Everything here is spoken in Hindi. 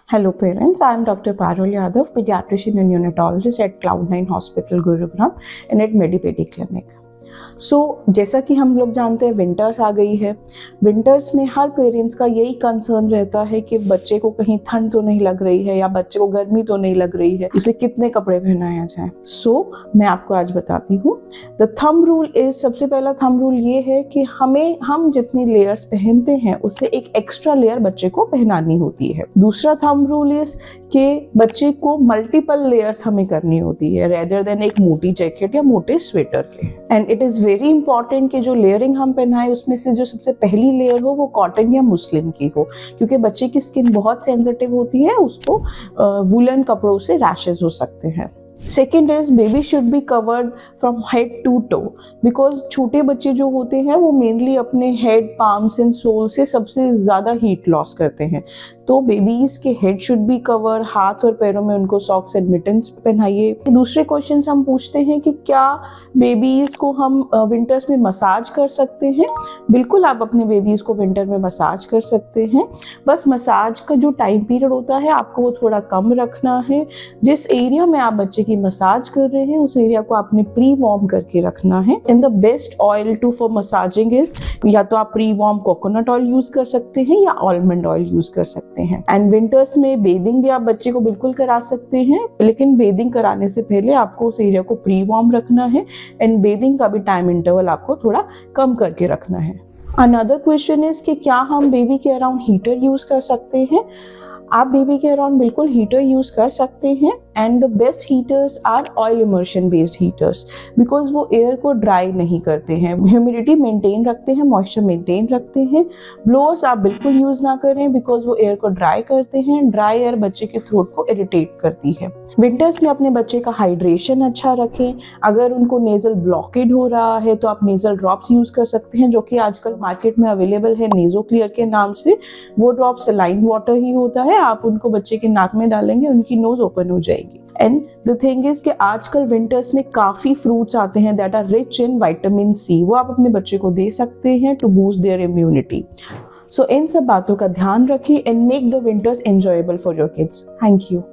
Hello parents, I am Dr. Parul Yadav, pediatrician and neonatologist at Cloud9 Hospital, Gurugram and at Medipedi Clinic. जैसा कि हम लोग जानते हैं विंटर्स आ गई है। विंटर्स में हर पेरेंट्स का यही कंसर्न रहता है कि बच्चे को कहीं ठंड तो नहीं लग रही है या बच्चे को गर्मी तो नहीं लग रही है, उसे कितने कपड़े पहनाया जाए। मैं आपको आज बताती हूँ। द थंब रूल इज, सबसे पहला थंब रूल ये है कि हम जितनी लेयर्स पहनते हैं उससे एक एक्स्ट्रा लेयर बच्चे को पहनानी होती है। दूसरा थंब रूल इज कि बच्चे को मल्टीपल लेयर्स हमें करनी होती है रेदर देन एक मोटी जैकेट या मोटे स्वेटर के। And it is very important कि जो लेयरिंग हम पहनाएं उसमें से जो सबसे पहली लेयर हो वो कॉटन या मुस्लिन की हो, क्योंकि बच्चे की स्किन बहुत सेंसिटिव होती है, उसको वुलन कपड़ों से रैशेस हो सकते हैं। Second is baby should be covered from head to toe, because छोटे बच्चे जो होते हैं वो मेनली अपने हेड, पाम्स एंड सोल से सबसे ज़्यादा हीट लॉस करते हैं। तो बेबीज के हेड शुड बी कवर, हाथ और पैरों में उनको सॉक्स एंड मिटन्स पहनाइए। दूसरे क्वेश्चन हम पूछते हैं कि क्या बेबीज को हम विंटर्स में मसाज कर सकते हैं। बिल्कुल, आप अपने बेबीज को विंटर में मसाज कर सकते हैं। बस मसाज का जो टाइम पीरियड होता है आपको वो थोड़ा कम रखना है। जिस एरिया में आप बच्चे की मसाज कर रहे हैं उस एरिया को आपने प्री वार्म करके रखना है। In the best oil to for massaging is, या तो आप pre warm coconut oil use कर सकते हैं या आलमंड ऑयल यूज कर सकते हैं। एंड विंटर्स में बेदिंग भी आप बच्चे को बिल्कुल करा सकते हैं, लेकिन बेदिंग कराने से पहले आपको उस एरिया को प्री वार्म रखना है एंड बेदिंग का भी टाइम इंटरवल आपको थोड़ा कम करके रखना है। अनदर क्वेश्चन इज कि क्या हम बेबी के अराउंड हीटर यूज कर सकते हैं। आप बेबी के अराउंड बिल्कुल हीटर यूज कर सकते हैं। And the best heaters are oil immersion based heaters, because वो एयर को ड्राई नहीं करते हैं, ह्यूमिडिटी मेंटेन रखते हैं, मॉइस्चर मेंटेन रखते हैं। ब्लोअर्स आप बिल्कुल यूज ना करें बिकॉज वो एयर को ड्राई करते हैं। ड्राई एयर बच्चे के थ्रोट को इरिटेट करती है। विंटर्स में अपने बच्चे का हाइड्रेशन अच्छा रखें। अगर उनको नेजल ब्लॉकेड हो रहा है तो आप नेजल ड्रॉप्स यूज कर सकते हैं, जो कि आजकल मार्केट में अवेलेबल है नेजो क्लियर के नाम से। वो ड्रॉप सलाइन वाटर ही होता है, आप उनको बच्चे के नाक में डालेंगे, उनकी नोज ओपन हो जाएगी। एंड द थिंग इज कि आजकल विंटर्स में काफी फ्रूट्स आते हैं that are rich in vitamin C, वो आप अपने बच्चे को दे सकते हैं to boost their immunity. So इन सब बातों का ध्यान रखें and make the winters enjoyable for your kids. Thank you.